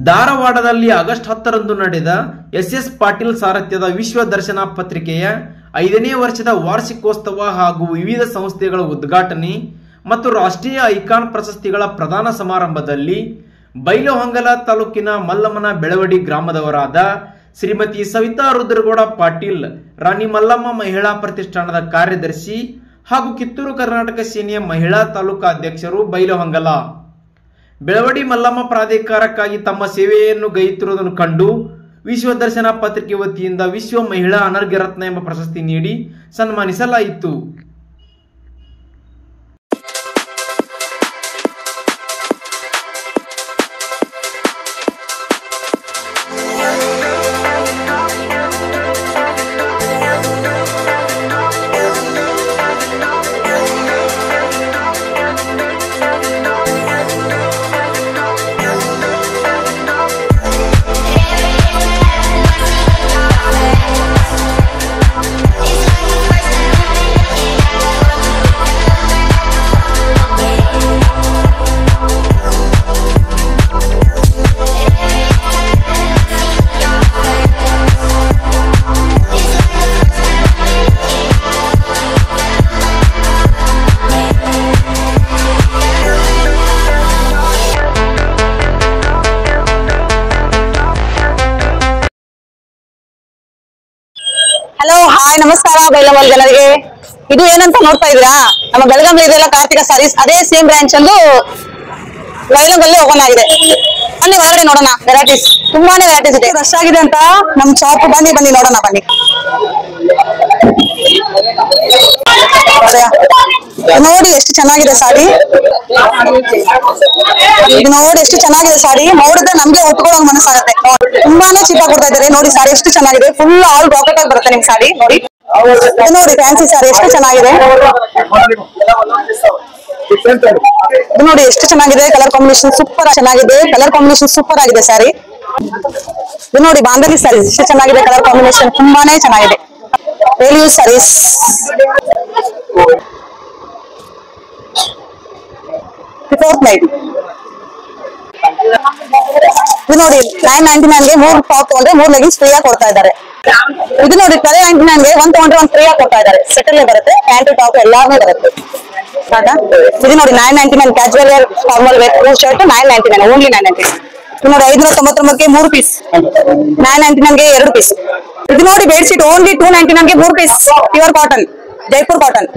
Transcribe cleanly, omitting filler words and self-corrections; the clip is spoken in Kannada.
ಧಾರವಾಡದಲ್ಲಿ ಆಗಸ್ಟ್ 10ರಂದು ನಡೆದ ಎಸ್ ಪಾಟೀಲ್ ಸಾರಥ್ಯದ ವಿಶ್ವ ದರ್ಶನ ಪತ್ರಿಕೆಯ 5ನೇ ವರ್ಷದ ವಾರ್ಷಿಕೋತ್ಸವ ಹಾಗೂ ವಿವಿಧ ಸಂಸ್ಥೆಗಳ ಉದ್ಘಾಟನೆ ಮತ್ತು ರಾಷ್ಟ್ರೀಯ ಐಕಾನ್ ಪ್ರಶಸ್ತಿಗಳ ಪ್ರದಾನ ಸಮಾರಂಭದಲ್ಲಿ ಬೈಲಹೊಂಗಲ ತಾಲೂಕಿನ ಮಲ್ಲಮ್ಮನ ಬೆಳವಡಿ ಗ್ರಾಮದವರಾದ ಶ್ರೀಮತಿ ಸವಿತಾ ರುದ್ರಗೌಡ ಪಾಟೀಲ್ ರಾಣಿ ಮಲ್ಲಮ್ಮ ಮಹಿಳಾ ಪ್ರತಿಷ್ಠಾನದ ಕಾರ್ಯದರ್ಶಿ ಹಾಗೂ ಕಿತ್ತೂರು ಕರ್ನಾಟಕ ಸೇನೆಯ ಮಹಿಳಾ ತಾಲೂಕಾ ಅಧ್ಯಕ್ಷರು ಬೈಲಹೊಂಗಲ ಬೆಳವಡಿ ಮಲ್ಲಮ್ಮ ಪ್ರಾಧಿಕಾರಕ್ಕಾಗಿ ತಮ್ಮ ಸೇವೆಯನ್ನು ಗೈಯುತ್ತಿರುವುದನ್ನು ಕಂಡು ವಿಶ್ವ ದರ್ಶನ ಪತ್ರಿಕೆ ವತಿಯಿಂದ ವಿಶ್ವ ಮಹಿಳಾ ಅನರ್ಘ್ಯ ರತ್ನ ಎಂಬ ಪ್ರಶಸ್ತಿ ನೀಡಿ ಸನ್ಮಾನಿಸಲಾಯಿತು. ಹಲೋ ಹಾಯ್ ನಮಸ್ಕಾರ ಬೈಲಹೊಂಗಲ ಜನರಿಗೆ. ಇದು ಏನಂತ ನೋಡ್ತಾ ಇದ್ದೀರಾ, ನಮ್ಮ ಬೆಳಗಾವಿ ಇದೆಲ್ಲ ಕಾರ್ತಿಕ ಸಾರೀಸ್ ಅದೇ ಸೇಮ್ ಬ್ರಾಂಚ್ ಅಂದು ಬೈಲಹೊಂಗಲಲ್ಲಿ ಓಪನ್ ಆಗಿದೆ. ಬನ್ನಿ ಒಳಗಡೆ ನೋಡೋಣ. ವೆರೈಟೀಸ್ ತುಂಬಾನೇ ವೆರೈಟೀಸ್ ಇದೆ. ರಶ್ ಆಗಿದೆ ಅಂತ ನಮ್ ಶಾಪ್ ಬನ್ನಿ ನೋಡೋಣ ಬನ್ನಿ. ನೋಡಿ ಎಷ್ಟು ಚೆನ್ನಾಗಿದೆ ಸಾರಿ, ಇದು ನೋಡಿ ಎಷ್ಟು ಚೆನ್ನಾಗಿದೆ ಸಾರಿ. ನೋಡಿದ್ರೆ ನಮ್ಗೆ ಉಟ್ಕೊಳ್ಳೋ ಮನಸ್ಸಾಗುತ್ತೆ. ತುಂಬಾನೇ ಚೀಪ್ ಆಗಿ ಕೊಡ್ತಾ ಇದ್ದಾರೆ. ನೋಡಿ ಸಾರಿ ಎಷ್ಟು ಚೆನ್ನಾಗಿದೆ, ಫುಲ್ ಆಲ್ ರಾಕೆಟ್ ಆಗಿ ಬರುತ್ತೆ ನಿಮ್ ಸಾರಿ. ನೋಡಿ ನೋಡಿ ಫ್ಯಾನ್ಸಿ ಸಾರಿ ಎಷ್ಟು ಚೆನ್ನಾಗಿದೆ. ಇದು ನೋಡಿ ಎಷ್ಟು ಚೆನ್ನಾಗಿದೆ, ಕಲರ್ ಕಾಂಬಿನೇಷನ್ ಸೂಪರ್ ಚೆನ್ನಾಗಿದೆ. ಕಲರ್ ಕಾಂಬಿನೇಷನ್ ಸೂಪರ್ ಆಗಿದೆ ಸಾರಿ. ಇದು ನೋಡಿ ಬಾಂಧನಿ ಸಾರಿ ಎಷ್ಟು ಚೆನ್ನಾಗಿದೆ, ಕಲರ್ ಕಾಂಬಿನೇಷನ್ ತುಂಬಾನೇ ಚೆನ್ನಾಗಿದೆ. Daily use saris. ಇದು ನೋಡಿ 999ಗೆ 3 ಟಾಪ್ ತಗೊಂಡ್ರೆ 3 ಲೆಗಿನ್ಸ್ ಫ್ರೀ ಆಗಿ ಕೊಡ್ತಾ ಇದ್ದಾರೆ. ಇದು ನೋಡಿ 1299ಗೆ 1 ತಗೊಂಡ್ರೆ 1 ಫ್ರೀ ಆಗಿ ಕೊಡ್ತಾ ಇದ್ದಾರೆ. ಸೆಟಲ್ ಬರುತ್ತೆ, ಪ್ಯಾಂಟ್ ಟಾಪ್ ಎಲ್ಲಾನು ಬರುತ್ತೆ. ಇದು ನೋಡಿ 999 casual wear formal wear full shirt 999 only 999. ಇದು ನೋಡಿ 599ಗೆ 3 ಪೀಸ್, 999ಗೆ 2 ಪೀಸ್. ಇದು ನೋಡಿ ಬೆಡ್ ಶೀಟ್ ಓನ್ಲಿ 299ಗೆ 3 piece pure cotton Jaipur cotton.